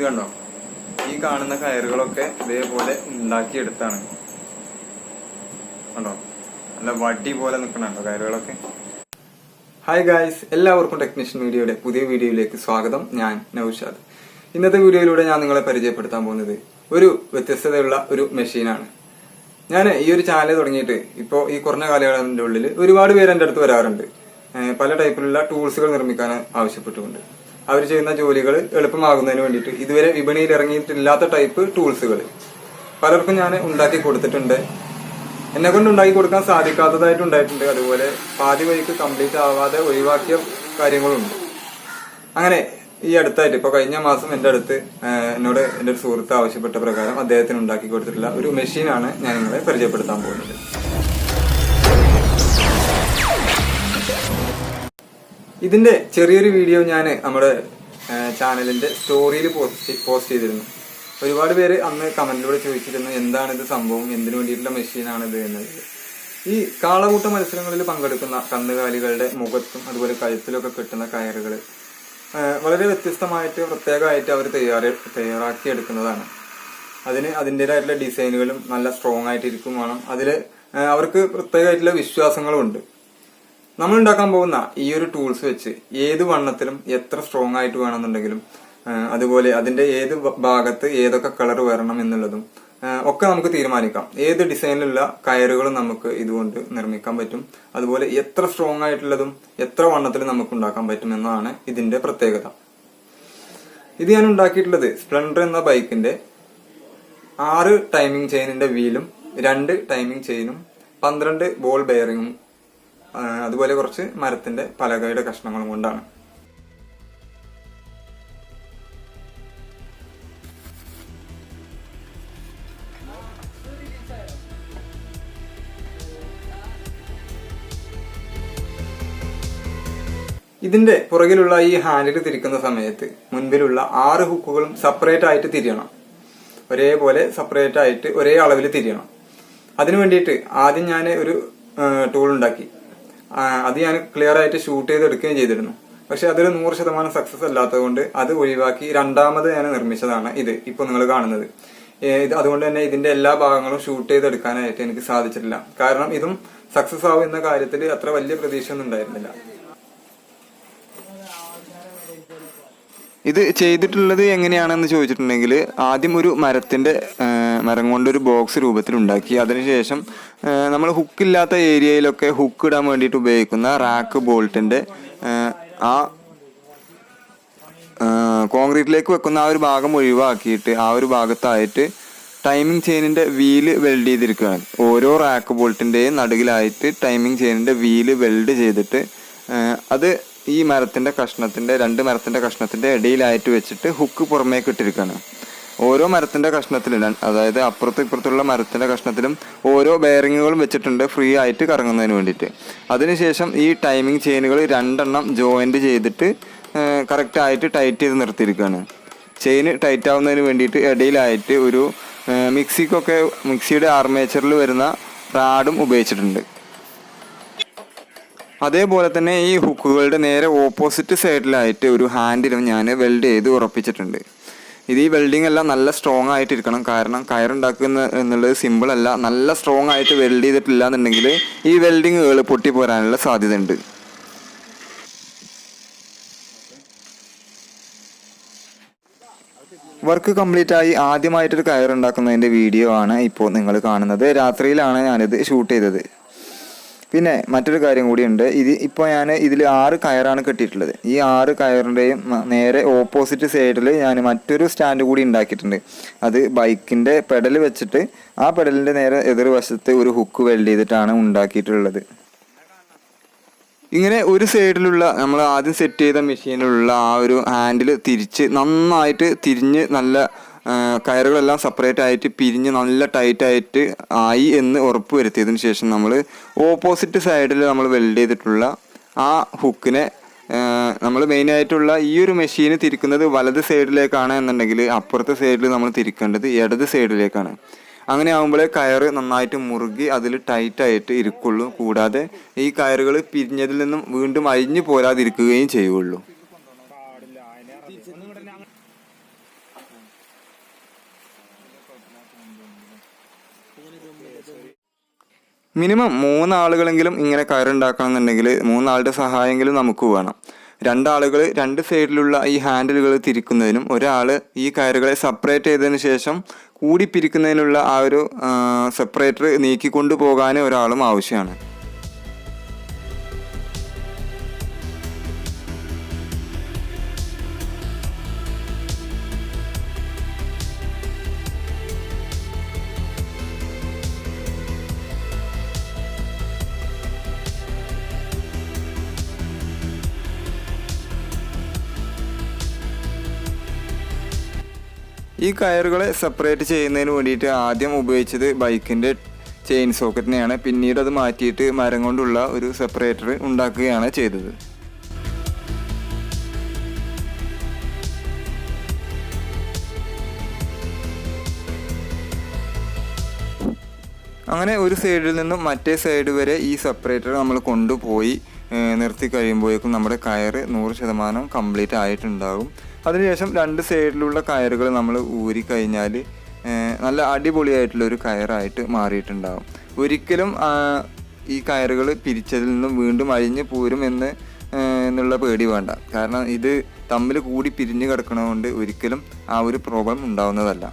കണ്ടോ, ഈ കാണുന്ന കയറുകളൊക്കെ ഇതേപോലെ ഉണ്ടാക്കിയെടുത്താണ്. കണ്ടോ, നല്ല വടി പോലെ നിൽക്കണുണ്ടോ കയറുകളൊക്കെ. ഹായ് ഗായ്സ്, എല്ലാവർക്കും ടെക്നീഷ്യൻ വീഡിയോയുടെ പുതിയ വീഡിയോയിലേക്ക് സ്വാഗതം. ഞാൻ നൗഷാദ്. ഇന്നത്തെ വീഡിയോയിലൂടെ ഞാൻ നിങ്ങളെ പരിചയപ്പെടുത്താൻ പോകുന്നത് ഒരു വ്യത്യസ്തതയുള്ള ഒരു മെഷീനാണ്. ഞാൻ ഈ ഒരു ചാനൽ തുടങ്ങിയിട്ട് ഇപ്പോൾ ഈ കുറഞ്ഞ കാലയളവിന്റെ ഉള്ളിൽ ഒരുപാട് പേര് എൻ്റെ അടുത്ത് വരാറുണ്ട്. പല ടൈപ്പിലുള്ള ടൂൾസുകൾ നിർമ്മിക്കാൻ ആവശ്യപ്പെട്ടുകൊണ്ട് അവർ ചെയ്യുന്ന ജോലികൾ എളുപ്പമാകുന്നതിന് വേണ്ടിയിട്ട് ഇതുവരെ വിപണിയിൽ ഇറങ്ങിയിട്ടില്ലാത്ത ടൈപ്പ് ടൂൾസുകൾ പലർക്കും ഞാൻ ഉണ്ടാക്കി കൊടുത്തിട്ടുണ്ട്. എന്നെ കൊണ്ട് ഉണ്ടാക്കി കൊടുക്കാൻ സാധിക്കാത്തതായിട്ടുണ്ടായിട്ടുണ്ട്. അതുപോലെ പാതി വഴിക്ക് കംപ്ലീറ്റ് ആവാതെ ഒഴിവാക്കിയ കാര്യങ്ങളുണ്ട്. അങ്ങനെ ഈ അടുത്തായിട്ട് ഇപ്പൊ കഴിഞ്ഞ മാസം എൻ്റെ അടുത്ത് എന്നോട് എൻ്റെ ഒരു സുഹൃത്ത് ആവശ്യപ്പെട്ട പ്രകാരം അദ്ദേഹത്തിന് ഉണ്ടാക്കി കൊടുത്തിട്ടുള്ള ഒരു മെഷീനാണ് ഞാൻ നിങ്ങളെ പരിചയപ്പെടുത്താൻ പോകുന്നത്. ഇതിന്റെ ചെറിയൊരു വീഡിയോ ഞാൻ നമ്മുടെ ചാനലിന്റെ സ്റ്റോറിയിൽ പോസ്റ്റ് ചെയ്തിരുന്നു. ഒരുപാട് പേര് അന്ന് കമന്റിലൂടെ ചോദിച്ചിരുന്നു എന്താണിത് സംഭവം, എന്തിനു വേണ്ടിയിട്ടുള്ള മെഷീനാണിത് എന്നത്. ഈ കാളകൂട്ട മത്സരങ്ങളിൽ പങ്കെടുക്കുന്ന കന്നുകാലികളുടെ മുഖത്തും അതുപോലെ കഴുത്തിലൊക്കെ കെട്ടുന്ന കയറുകൾ വളരെ വ്യത്യസ്തമായിട്ട് പ്രത്യേകമായിട്ട് അവർ തയ്യാറാക്കി എടുക്കുന്നതാണ്. അതിന് അതിൻ്റെതായിട്ടുള്ള ഡിസൈനുകളും നല്ല സ്ട്രോങ് ആയിട്ടിരിക്കും വേണം. അതിൽ അവർക്ക് പ്രത്യേകമായിട്ടുള്ള വിശ്വാസങ്ങളും ഉണ്ട്. നമ്മൾ ഉണ്ടാക്കാൻ പോകുന്ന ഈ ഒരു ടൂൾസ് വെച്ച് ഏത് വണ്ണത്തിലും എത്ര സ്ട്രോങ് ആയിട്ട് വേണമെന്നുണ്ടെങ്കിലും അതുപോലെ അതിന്റെ ഏത് ഭാഗത്ത് ഏതൊക്കെ കളർ വരണം എന്നുള്ളതും ഒക്കെ നമുക്ക് തീരുമാനിക്കാം. ഏത് ഡിസൈനിലുള്ള കയറുകളും നമുക്ക് ഇതുകൊണ്ട് നിർമ്മിക്കാൻ പറ്റും. അതുപോലെ എത്ര സ്ട്രോങ് ആയിട്ടുള്ളതും എത്ര വണ്ണത്തിലും നമുക്ക് ഉണ്ടാക്കാൻ പറ്റും എന്നതാണ് ഇതിന്റെ പ്രത്യേകത. ഇത് ഞാൻ ഉണ്ടാക്കിയിട്ടുള്ളത് സ്പ്ലെൻഡർ എന്ന ബൈക്കിന്റെ 6 ടൈമിംഗ് ചെയിനിന്റെ വീലും 2 ടൈമിംഗ് ചെയിനും 12 ബോൾ ബെയറിങ്ങും അതുപോലെ കുറച്ച് മരത്തിന്റെ പലകയുടെ കഷ്ണങ്ങളും കൊണ്ടാണ്. ഇതിന്റെ പുറകിലുള്ള ഈ ഹാൻഡിൽ തിരിക്കുന്ന സമയത്ത് മുൻപിലുള്ള 6 ഹുക്കുകളും സെപ്പറേറ്റ് ആയിട്ട് തിരിയണം. ഒരേപോലെ സെപ്പറേറ്റ് ആയിട്ട് ഒരേ അളവിൽ തിരിയണം. അതിനു വേണ്ടിയിട്ട് ആദ്യം ഞാൻ ഒരു ടൂൾ ഉണ്ടാക്കി. അത് ഞാൻ ക്ലിയർ ആയിട്ട് ഷൂട്ട് ചെയ്തെടുക്കുകയും ചെയ്തിരുന്നു. പക്ഷെ അതിൽ 100% സക്സസ് അല്ലാത്തത് കൊണ്ട് അത് ഒഴിവാക്കി രണ്ടാമത് ഞാൻ നിർമ്മിച്ചതാണ് ഇത് ഇപ്പൊ നിങ്ങൾ കാണുന്നത്. അതുകൊണ്ട് തന്നെ ഇതിന്റെ എല്ലാ ഭാഗങ്ങളും ഷൂട്ട് ചെയ്തെടുക്കാനായിട്ട് എനിക്ക് സാധിച്ചിട്ടില്ല. കാരണം ഇതും സക്സസ് ആവും എന്ന കാര്യത്തിൽ അത്ര വലിയ പ്രതീക്ഷ ഒന്നും ഉണ്ടായിരുന്നില്ല. ഇത് ചെയ്തിട്ടുള്ളത് എങ്ങനെയാണെന്ന് ചോദിച്ചിട്ടുണ്ടെങ്കിൽ ആദ്യം ഒരു മരം കൊണ്ടൊരു ബോക്സ് രൂപത്തിൽ ഉണ്ടാക്കി. അതിനുശേഷം നമ്മൾ ഹുക്കില്ലാത്ത ഏരിയയിലൊക്കെ ഹുക്ക് ഇടാൻ വേണ്ടിയിട്ട് ഉപയോഗിക്കുന്ന റാക്ക് ബോൾട്ടിന്റെ ആ കോൺക്രീറ്റിലേക്ക് വെക്കുന്ന ആ ഒരു ഭാഗം ഒഴിവാക്കിയിട്ട് ആ ഒരു ഭാഗത്തായിട്ട് ടൈമിംഗ് ചെയിനിന്റെ വീല് വെൽഡ് ചെയ്തിരിക്കുകയാണ്. ഓരോ റാക്ക് ബോൾട്ടിന്റെയും നടുകിലായിട്ട് ടൈമിംഗ് ചെയിനിന്റെ വീല് വെൽഡ് ചെയ്തിട്ട് അത് ഈ മരത്തിന്റെ കഷ്ണത്തിന്റെ 2 മരത്തിന്റെ കഷ്ണത്തിന്റെ ഇടയിലായിട്ട് വെച്ചിട്ട് ഹുക്ക് പുറമേക്ക് ഇട്ടിരിക്കുകയാണ്. ഓരോ മരത്തിന്റെ കഷ്ണത്തിലും, അതായത് അപ്പുറത്തും ഇപ്പുറത്തുള്ള മരത്തിന്റെ കഷ്ണത്തിലും ഓരോ ബെയറിങ്ങുകളും വെച്ചിട്ടുണ്ട് ഫ്രീ ആയിട്ട് കറങ്ങുന്നതിന് വേണ്ടിയിട്ട്. അതിനുശേഷം ഈ ടൈമിംഗ് ചെയിനുകൾ 2 ജോയിന്റ് ചെയ്തിട്ട് കറക്റ്റ് ആയിട്ട് ടൈറ്റ് ചെയ്ത് നിർത്തിയിരിക്കുകയാണ്. ചെയിൻ ടൈറ്റ് ആവുന്നതിന് വേണ്ടിയിട്ട് ഇടയിലായിട്ട് ഒരു മിക്സിയുടെ ആർമേച്ചറിൽ വരുന്ന റാഡും ഉപയോഗിച്ചിട്ടുണ്ട്. അതേപോലെ തന്നെ ഈ ഹുക്കുകളുടെ നേരെ ഓപ്പോസിറ്റ് സൈഡിലായിട്ട് ഒരു ഹാൻഡിലും ഞാൻ വെൽഡ് ചെയ്ത് ഉറപ്പിച്ചിട്ടുണ്ട്. ഇത് ഈ വെൽഡിംഗ് എല്ലാം നല്ല സ്ട്രോങ് ആയിട്ടിരിക്കണം. കാരണം കയറുണ്ടാക്കുന്ന എന്നുള്ളത് സിമ്പിൾ അല്ല. നല്ല സ്ട്രോങ് ആയിട്ട് വെൽഡ് ചെയ്തിട്ടില്ല എന്നുണ്ടെങ്കിൽ ഈ വെൽഡിങ്ങുകൾ പൊട്ടിപ്പോരാനുള്ള സാധ്യത ഉണ്ട്. വർക്ക് കംപ്ലീറ്റ് ആയി ആദ്യമായിട്ടൊരു കയറുണ്ടാക്കുന്നതിൻ്റെ വീഡിയോ ആണ് ഇപ്പോൾ നിങ്ങൾ കാണുന്നത്. രാത്രിയിലാണ് ഞാനിത് ഷൂട്ട് ചെയ്തത്. പിന്നെ മറ്റൊരു കാര്യം കൂടിയുണ്ട്. ഇപ്പോൾ ഞാൻ ഇതിൽ 6 കയറാണ് കെട്ടിയിട്ടുള്ളത്. ഈ 6 കയറിൻ്റെയും നേരെ ഓപ്പോസിറ്റ് സൈഡിൽ ഞാൻ മറ്റൊരു സ്റ്റാൻഡ് കൂടി ഉണ്ടാക്കിയിട്ടുണ്ട്. അത് ബൈക്കിൻ്റെ പെഡൽ വെച്ചിട്ട് ആ പെഡലിൻ്റെ നേരെ എതിർവശത്ത് ഒരു ഹുക്ക് വെൽഡ് ചെയ്തിട്ടാണ് ഉണ്ടാക്കിയിട്ടുള്ളത്. ഇങ്ങനെ ഒരു സൈഡിലുള്ള നമ്മൾ ആദ്യം സെറ്റ് ചെയ്ത മെഷീനിലുള്ള ആ ഒരു ഹാൻഡിൽ നന്നായിട്ട് തിരിഞ്ഞ് നല്ല കയറുകളെല്ലാം സെപ്പറേറ്റ് ആയിട്ട് പിരിഞ്ഞ് നല്ല ടൈറ്റായിട്ട് ആയി എന്ന് ഉറപ്പ് വരുത്തിയതിന് ശേഷം നമ്മൾ ഓപ്പോസിറ്റ് സൈഡിൽ നമ്മൾ വെൽഡ് ചെയ്തിട്ടുള്ള ആ ഹുക്കിനെ നമ്മൾ മെയിനായിട്ടുള്ള ഈ ഒരു മെഷീന് തിരിക്കുന്നത് വലത് സൈഡിലേക്കാണ് എന്നുണ്ടെങ്കിൽ അപ്പുറത്തെ സൈഡിൽ നമ്മൾ തിരിക്കേണ്ടത് ഇടത് സൈഡിലേക്കാണ്. അങ്ങനെ ആകുമ്പോഴേ കയറ് നന്നായിട്ട് മുറുകി അതിൽ ടൈറ്റായിട്ട് ഇരിക്കുള്ളൂ. കൂടാതെ ഈ കയറുകൾ പിരിഞ്ഞതിൽ നിന്നും വീണ്ടും അഴിഞ്ഞു പോരാതിരിക്കുകയും ചെയ്യുള്ളൂ. മിനിമം 3 ആളുകളെങ്കിലും ഇങ്ങനെ കയറുണ്ടാക്കണം എന്നുണ്ടെങ്കിൽ 3 ആളുടെ സഹായമെങ്കിലും നമുക്ക് വേണം. 2 ആളുകൾ 2 സൈഡിലുള്ള ഈ ഹാൻഡിലുകൾ തിരിക്കുന്നതിനും ഒരാൾ ഈ കയറുകളെ സെപ്പറേറ്റ് ചെയ്തതിന് ശേഷം കൂടി പിരിക്കുന്നതിനുള്ള ആ ഒരു സെപ്പറേറ്റർ നീക്കിക്കൊണ്ടു പോകാൻ ഒരാളും ആവശ്യമാണ്. ഈ കയറുകളെ സെപ്പറേറ്റ് ചെയ്യുന്നതിന് വേണ്ടിയിട്ട് ആദ്യം ഉപയോഗിച്ചത് ബൈക്കിൻ്റെ ചെയിൻ സോക്കറ്റിനെയാണ്. പിന്നീട് അത് മാറ്റിയിട്ട് മരം കൊണ്ടുള്ള ഒരു സെപ്പറേറ്റർ ഉണ്ടാക്കുകയാണ് ചെയ്തത്. അങ്ങനെ ഒരു സൈഡിൽ നിന്നും മറ്റേ സൈഡ് വരെ ഈ സെപ്പറേറ്റർ നമ്മൾ കൊണ്ടുപോയി നിർത്തി കഴിയുമ്പോഴേക്കും നമ്മുടെ കയറ് 100% കംപ്ലീറ്റ് ആയിട്ടുണ്ടാകും. അതിനുശേഷം 2 സൈഡിലുള്ള കയറുകൾ നമ്മൾ ഊരിക്കഴിഞ്ഞാൽ നല്ല അടിപൊളിയായിട്ടുള്ളൊരു കയറായിട്ട് മാറിയിട്ടുണ്ടാകും. ഒരിക്കലും ഈ കയറുകൾ പിരിച്ചതിൽ നിന്നും വീണ്ടും അഴിഞ്ഞ് പോരും എന്നുള്ള പേടി വേണ്ട. കാരണം ഇത് തമ്മിൽ കൂടി പിരിഞ്ഞ് കിടക്കണതുകൊണ്ട് ഒരിക്കലും ആ ഒരു പ്രോബ്ലം ഉണ്ടാവുന്നതല്ല.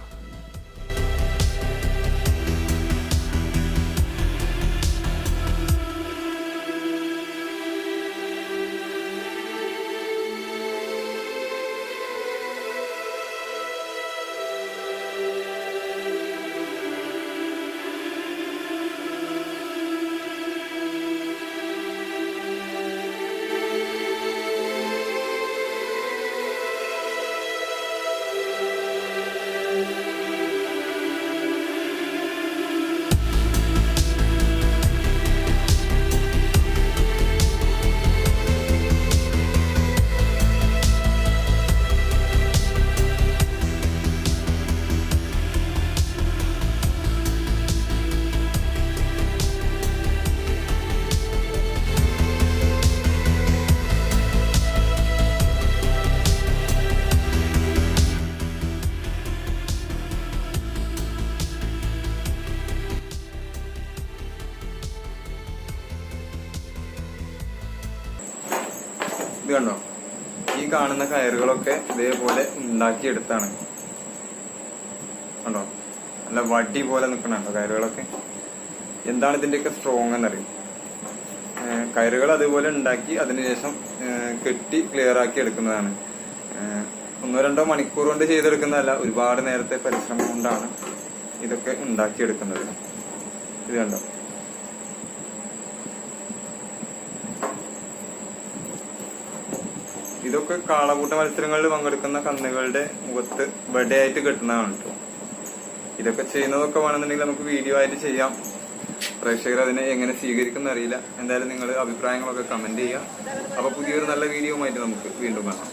ഇത് കണ്ടോ, ഈ കാണുന്ന കയറുകളൊക്കെ ഇതേപോലെ ഉണ്ടാക്കിയെടുത്താണ്. കണ്ടോ, നല്ല വടി പോലെ നിൽക്കണോ കയറുകളൊക്കെ. എന്താണ് ഇതിന്റെയൊക്കെ സ്ട്രോങ് എന്നറിയും. കയറുകൾ അതുപോലെ ഉണ്ടാക്കി അതിനുശേഷം കെട്ടി ക്ലിയർ ആക്കി എടുക്കുന്നതാണ്. 1-2 മണിക്കൂർ കൊണ്ട് ചെയ്തെടുക്കുന്നതല്ല, ഒരുപാട് നേരത്തെ പരിശ്രമം കൊണ്ടാണ് ഇതൊക്കെ ഉണ്ടാക്കിയെടുക്കുന്നത്. ഇത് കണ്ടോ, ഇതൊക്കെ കാളകൂട്ട മത്സരങ്ങളിൽ പങ്കെടുക്കുന്ന കന്നുകളുടെ മുഖത്ത് ബഡയായിട്ട് കെട്ടുന്നതാണ് കേട്ടോ. ഇതൊക്കെ ചെയ്യുന്നതൊക്കെ വേണമെന്നുണ്ടെങ്കിൽ നമുക്ക് വീഡിയോ ആയിട്ട് ചെയ്യാം. പ്രേക്ഷകർ അതിനെ എങ്ങനെ സ്വീകരിക്കുന്ന അറിയില്ല. എന്തായാലും നിങ്ങൾ അഭിപ്രായങ്ങളൊക്കെ കമന്റ് ചെയ്യുക. അപ്പൊ പുതിയൊരു നല്ല വീഡിയോ ആയിട്ട് നമുക്ക് വീണ്ടും കാണാം.